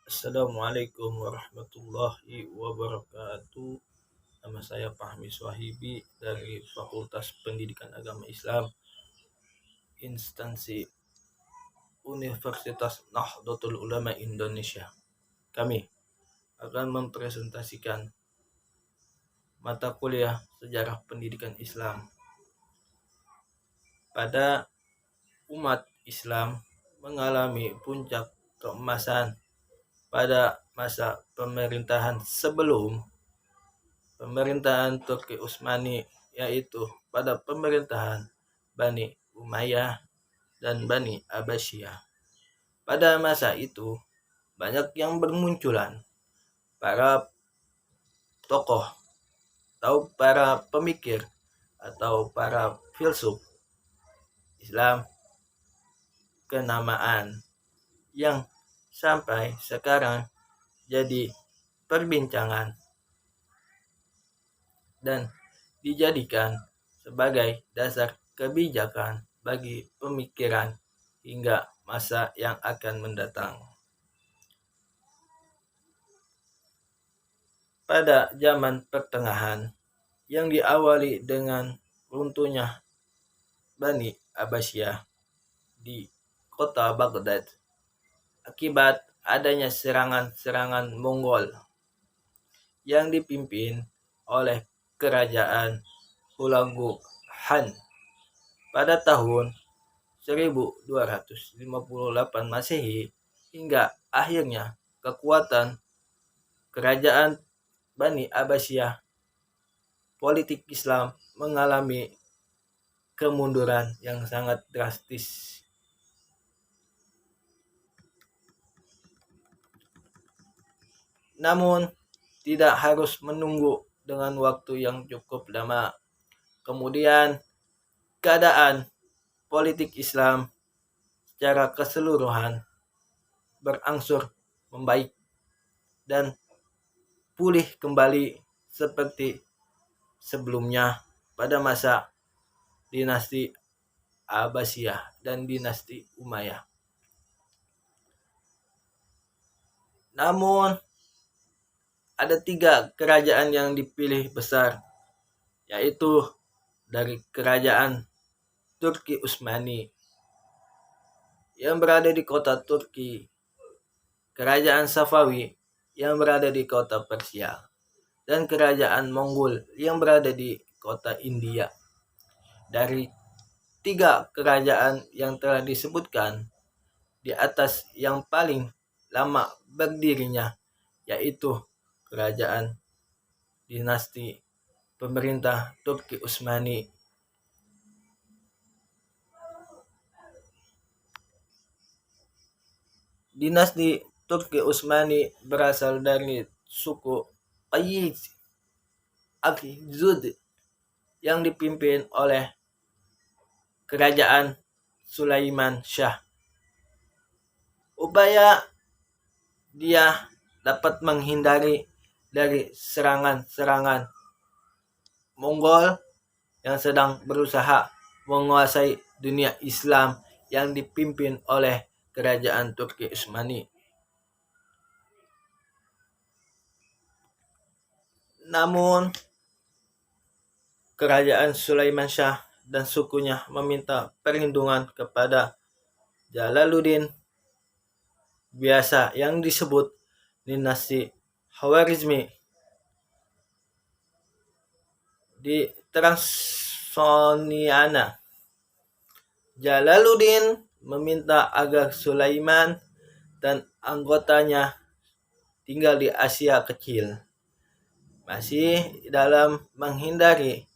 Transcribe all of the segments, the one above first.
Assalamualaikum warahmatullahi wabarakatuh. Nama saya Fahmi Swahibi dari Fakultas Pendidikan Agama Islam, instansi Universitas Nahdlatul Ulama Indonesia. Kami akan mempresentasikan mata kuliah Sejarah Pendidikan Islam. Pada umat Islam mengalami puncak keemasan pada masa pemerintahan sebelum pemerintahan Turki Utsmani, yaitu pada pemerintahan Bani Umayyah dan Bani Abbasiyah. Pada masa itu banyak yang bermunculan para tokoh atau para pemikir atau para filsuf Islam kenamaan yang sampai sekarang jadi perbincangan dan dijadikan sebagai dasar kebijakan bagi pemikiran hingga masa yang akan mendatang. Pada zaman pertengahan yang diawali dengan runtuhnya Bani Abbasiyah di kota Baghdad akibat adanya serangan-serangan Mongol yang dipimpin oleh kerajaan Hulagu Han pada tahun 1258 Masehi, hingga akhirnya kekuatan kerajaan Bani Abbasiyah politik Islam mengalami kemunduran yang sangat drastis. Namun tidak harus menunggu dengan waktu yang cukup lama. Kemudian keadaan politik Islam secara keseluruhan berangsur membaik dan pulih kembali seperti sebelumnya pada masa dinasti Abbasiyah dan dinasti Umayyah. Namun ada 3 kerajaan yang dipilih besar, yaitu dari kerajaan Turki Utsmani yang berada di kota Turki, kerajaan Safawi yang berada di kota Persia, dan kerajaan Mongol yang berada di kota India. Dari 3 kerajaan yang telah disebutkan, di atas yang paling lama berdirinya yaitu kerajaan dinasti pemerintah Turki Utsmani. Dinasti Turki Utsmani berasal dari suku Qayyiz Akzud yang dipimpin oleh kerajaan Sulaiman Shah. Upaya dia dapat menghindari dari serangan-serangan Mongol yang sedang berusaha menguasai dunia Islam yang dipimpin oleh kerajaan Turki Utsmani. Namun kerajaan Sulaiman Shah dan sukunya meminta perlindungan kepada Jalaluddin, biasa yang disebut dinasti Khwarizmi, di Transoniana. Jalaluddin meminta agar Sulaiman dan anggotanya tinggal di Asia Kecil, masih dalam menghindari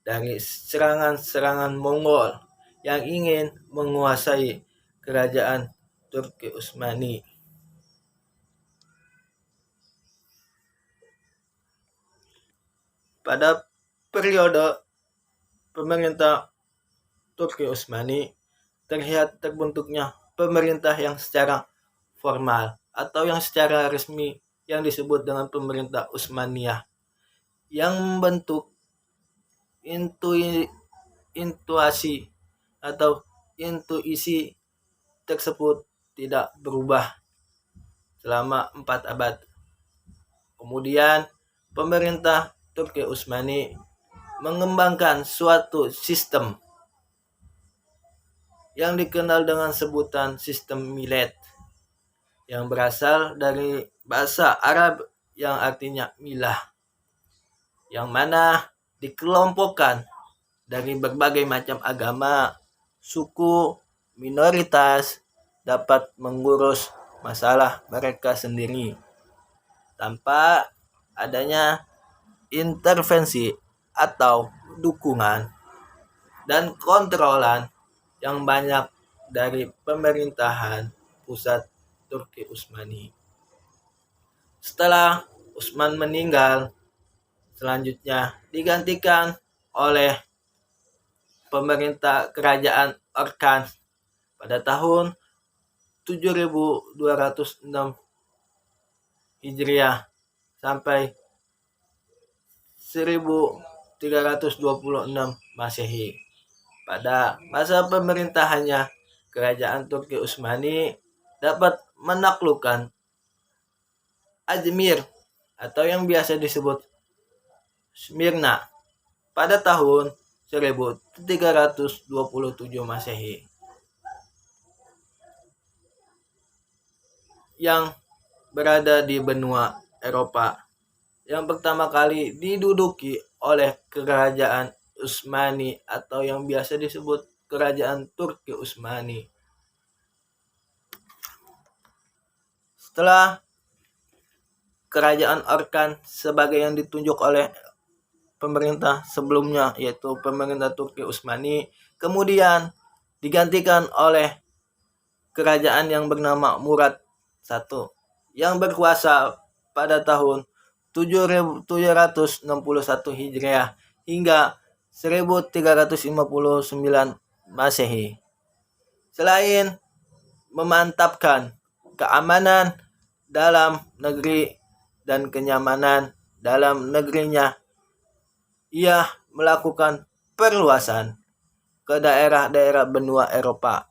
dari serangan-serangan Mongol yang ingin menguasai kerajaan Turki Utsmani. Pada periode pemerintah Turki Utsmani terlihat terbentuknya pemerintah yang secara formal atau yang secara resmi yang disebut dengan pemerintah Utsmaniyah, yang membentuk intuisi atau intuisi tersebut tidak berubah selama 4 abad. Kemudian pemerintah Turki Utsmani mengembangkan suatu sistem yang dikenal dengan sebutan sistem millet, yang berasal dari bahasa Arab yang artinya milah, yang mana dikelompokkan dari berbagai macam agama, suku, minoritas dapat mengurus masalah mereka sendiri tanpa adanya intervensi atau dukungan dan kontrolan yang banyak dari pemerintahan pusat Turki Utsmani. Setelah Utsman meninggal, selanjutnya digantikan oleh pemerintah kerajaan Orkan pada tahun 7206 Hijriah sampai 1326 Masehi. Pada masa pemerintahannya, kerajaan Turki Utsmani dapat menaklukkan Izmir atau yang biasa disebut Smyrna pada tahun 1327 Masehi, yang berada di benua Eropa, yang pertama kali diduduki oleh kerajaan Utsmani atau yang biasa disebut kerajaan Turki Utsmani. Setelah kerajaan Orkan sebagai yang ditunjuk oleh pemerintah sebelumnya, yaitu pemerintah Turki Utsmani, kemudian digantikan oleh kerajaan yang bernama Murad I yang berkuasa pada tahun 761 Hijriah hingga 1359 Masehi. Selain memantapkan keamanan dalam negeri dan kenyamanan dalam negerinya, ia melakukan perluasan ke daerah-daerah benua Eropa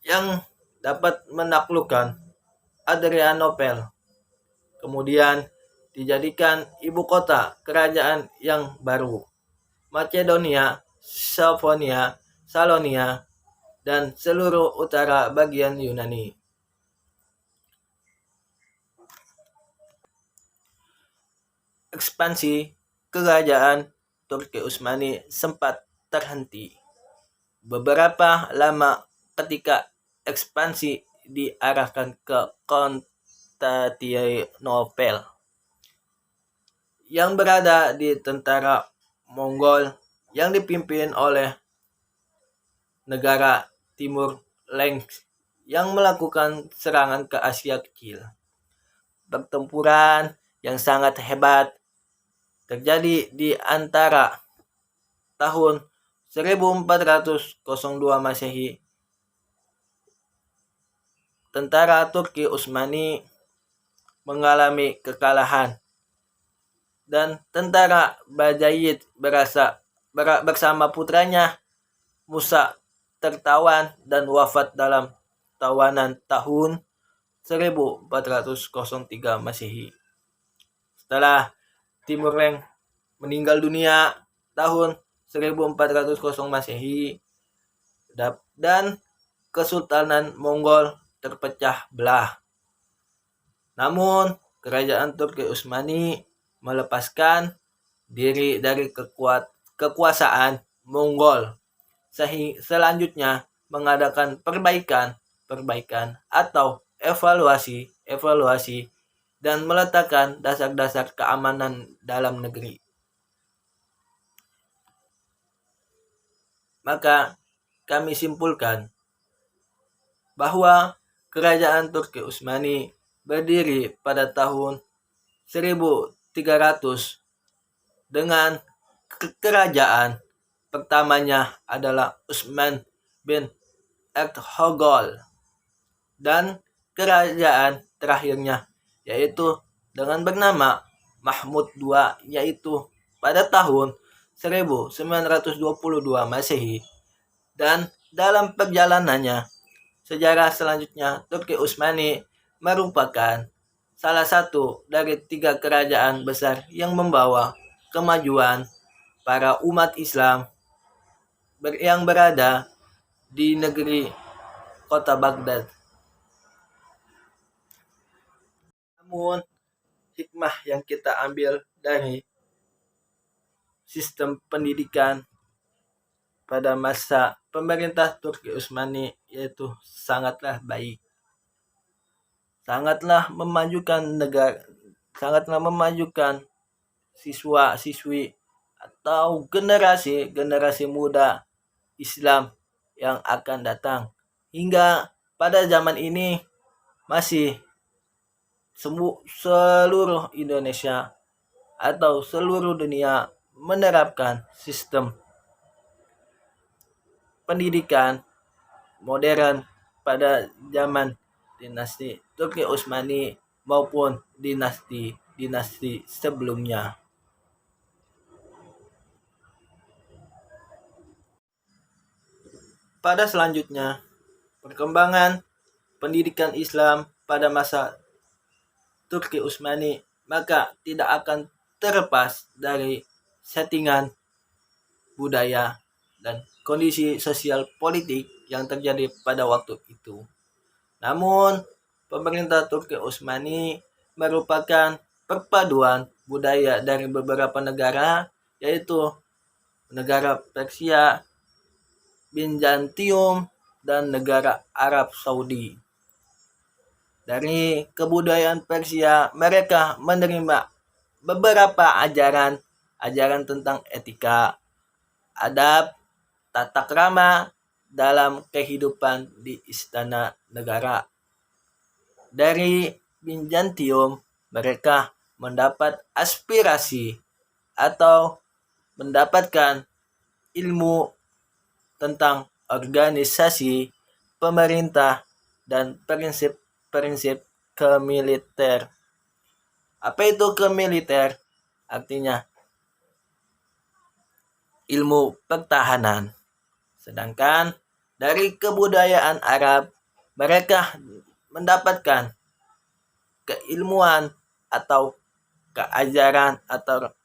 yang dapat menaklukkan Adrianopel. Kemudian dijadikan ibu kota kerajaan yang baru, Macedonia, Slavonia, Salonia, dan seluruh utara bagian Yunani. Ekspansi kerajaan Turki Utsmani sempat terhenti beberapa lama ketika ekspansi diarahkan ke Konstantinopel yang berada di tentara Mongol yang dipimpin oleh negara Timur Lenk yang melakukan serangan ke Asia Kecil. Pertempuran yang sangat hebat terjadi di antara tahun 1402 Masehi. Tentara Turki Utsmani mengalami kekalahan dan tentara Bajayid bersama putranya Musa tertawan dan wafat dalam tawanan tahun 1403 Masehi. Setelah Timur Lenk meninggal dunia tahun 1400 Masehi dan Kesultanan Mongol terpecah belah. Namun kerajaan Turki Utsmani melepaskan diri dari kekuasaan Mongol, selanjutnya mengadakan perbaikan atau evaluasi dan meletakkan dasar-dasar keamanan dalam negeri. Maka kami simpulkan bahwa kerajaan Turki Utsmani berdiri pada tahun 1300 dengan kerajaan pertamanya adalah Utsman bin Ertugrul dan kerajaan terakhirnya yaitu dengan bernama Mahmud II, yaitu pada tahun 1922 Masehi, dan dalam perjalanannya sejarah selanjutnya, Turki Utsmani merupakan salah satu dari 3 kerajaan besar yang membawa kemajuan para umat Islam yang berada di negeri kota Baghdad. Namun, hikmah yang kita ambil dari sistem pendidikan pada masa pemerintah Turki Utsmani yaitu sangatlah baik, sangatlah memajukan siswa-siswi atau generasi muda Islam yang akan datang. Hingga pada zaman ini masih seluruh Indonesia atau seluruh dunia menerapkan sistem pendidikan modern pada zaman dinasti Turki Utsmani maupun dinasti sebelumnya. Pada selanjutnya, perkembangan pendidikan Islam pada masa Turki Utsmani maka tidak akan terlepas dari settingan budaya dan kondisi sosial politik yang terjadi pada waktu itu. Namun, pemerintah Turki Utsmani merupakan perpaduan budaya dari beberapa negara, yaitu negara Persia, Bizantium, dan negara Arab Saudi. Dari kebudayaan Persia, mereka menerima beberapa ajaran tentang etika, adab, tata krama dalam kehidupan di istana negara. Dari Bizantium, mereka mendapat aspirasi atau mendapatkan ilmu tentang organisasi pemerintah dan prinsip kemiliter. Apa itu kemiliter? Artinya ilmu pertahanan. Sedangkan dari kebudayaan Arab, mereka mendapatkan keilmuan atau keajaran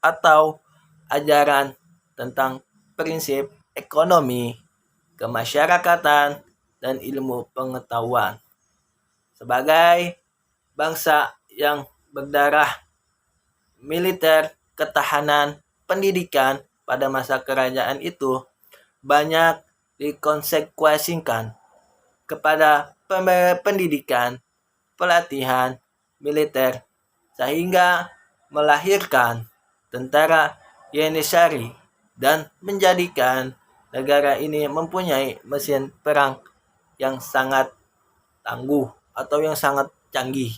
atau ajaran tentang prinsip ekonomi, kemasyarakatan, dan ilmu pengetahuan. Sebagai bangsa yang berdarah militer, ketahanan, pendidikan pada masa kerajaan itu banyak dikonsekuensikan kepada pendidikan, pelatihan militer, sehingga melahirkan tentara Yenisari dan menjadikan negara ini mempunyai mesin perang yang sangat tangguh atau yang sangat canggih.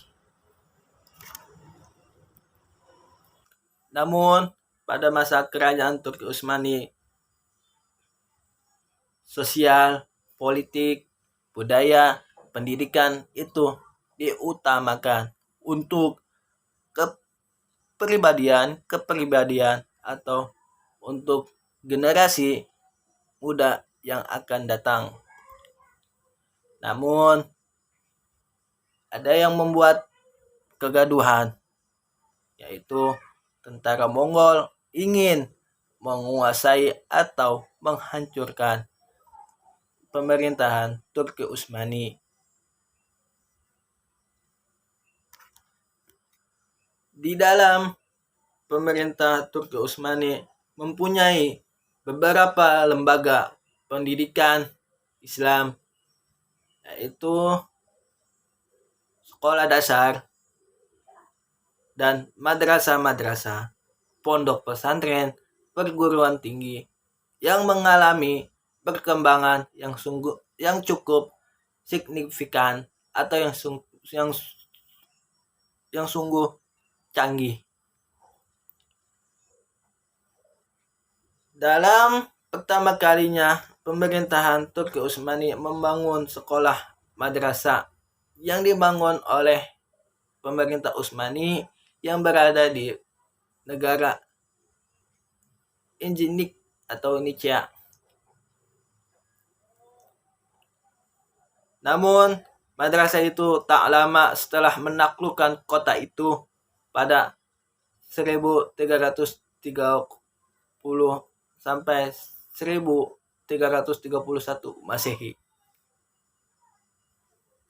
Namun, pada masa kerajaan Turki Utsmani, sosial, politik, budaya, pendidikan itu diutamakan untuk kepribadian atau untuk generasi muda yang akan datang. Namun, ada yang membuat kegaduhan, yaitu tentara Mongol ingin menguasai atau menghancurkan pemerintahan Turki Utsmani. Di dalam pemerintah Turki Utsmani mempunyai beberapa lembaga pendidikan Islam, yaitu sekolah dasar dan madrasah-madrasah, pondok pesantren, perguruan tinggi yang mengalami perkembangan yang cukup signifikan atau yang sungguh canggih. Dalam pertama kalinya pemerintahan Turki Utsmani membangun sekolah madrasah yang dibangun oleh pemerintah Utsmani yang berada di negara Injinik atau Nicia. Namun, madrasah itu tak lama setelah menaklukkan kota itu pada 1330 sampai 1331 Masehi.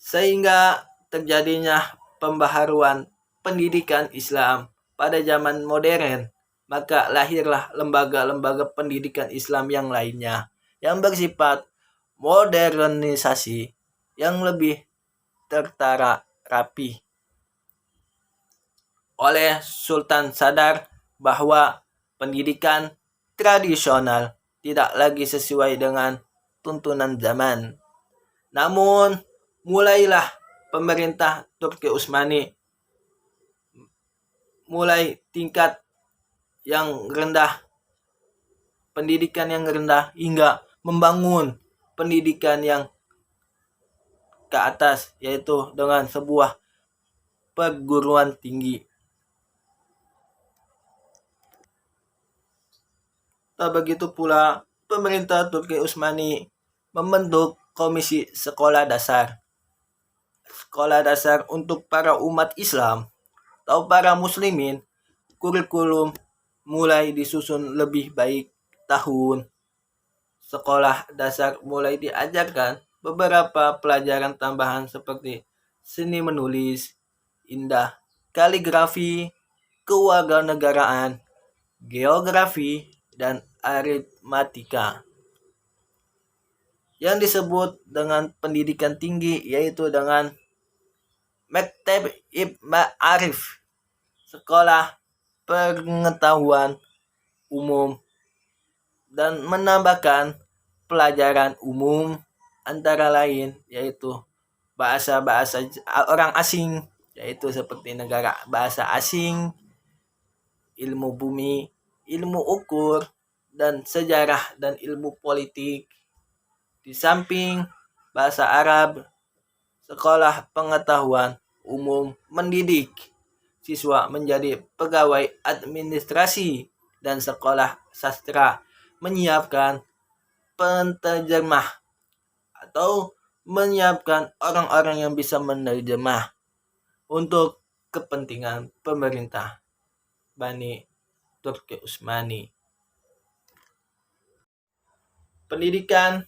Sehingga terjadinya pembaharuan pendidikan Islam pada zaman modern, maka lahirlah lembaga-lembaga pendidikan Islam yang lainnya yang bersifat modernisasi yang lebih tertara rapi. Oleh Sultan sadar bahwa pendidikan tradisional tidak lagi sesuai dengan tuntunan zaman. Namun, mulailah pemerintah Turki Utsmani mulai tingkat yang rendah, pendidikan yang rendah, hingga membangun pendidikan yang ke atas, yaitu dengan sebuah perguruan tinggi. Tak begitu pula, pemerintah Turki Utsmani membentuk komisi sekolah dasar. Sekolah dasar untuk para umat Islam atau para muslimin, kurikulum mulai disusun lebih baik. Tahun sekolah dasar mulai diajarkan beberapa pelajaran tambahan seperti seni menulis, indah, kaligrafi, kewarganegaraan, geografi, dan aritmatika. Yang disebut dengan pendidikan tinggi yaitu dengan Mekteb Arif, sekolah pengetahuan umum, dan menambahkan pelajaran umum antara lain yaitu bahasa-bahasa orang asing, yaitu seperti negara bahasa asing, ilmu bumi, ilmu ukur, dan sejarah dan ilmu politik. Di samping bahasa Arab, sekolah pengetahuan umum mendidik siswa menjadi pegawai administrasi, dan sekolah sastra menyiapkan penterjemah atau menyiapkan orang-orang yang bisa menerjemah untuk kepentingan pemerintah Bani Turki Utsmani. Pendidikan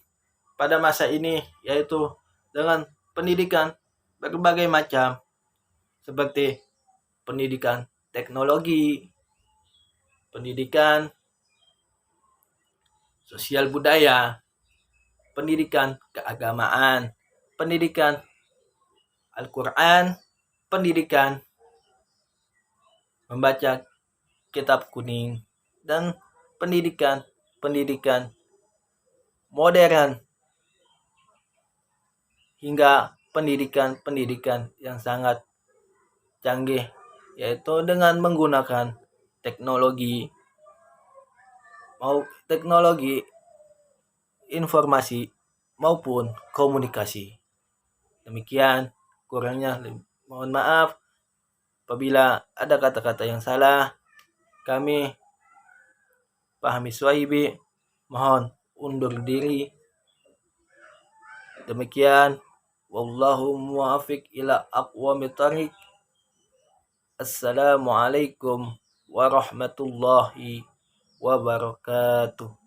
pada masa ini yaitu dengan pendidikan berbagai macam seperti pendidikan teknologi, pendidikan sosial budaya, pendidikan keagamaan, pendidikan Al-Quran, pendidikan membaca kitab kuning, dan pendidikan modern hingga pendidikan yang sangat canggih, yaitu dengan menggunakan teknologi informasi maupun komunikasi. Demikian, kurangnya mohon maaf apabila ada kata-kata yang salah. Kami Fahmi Swahibi mohon undur diri. Demikian, wallahu muwaffiq ila aqwamit thariq. Assalamualaikum warahmatullahi wabarakatuh.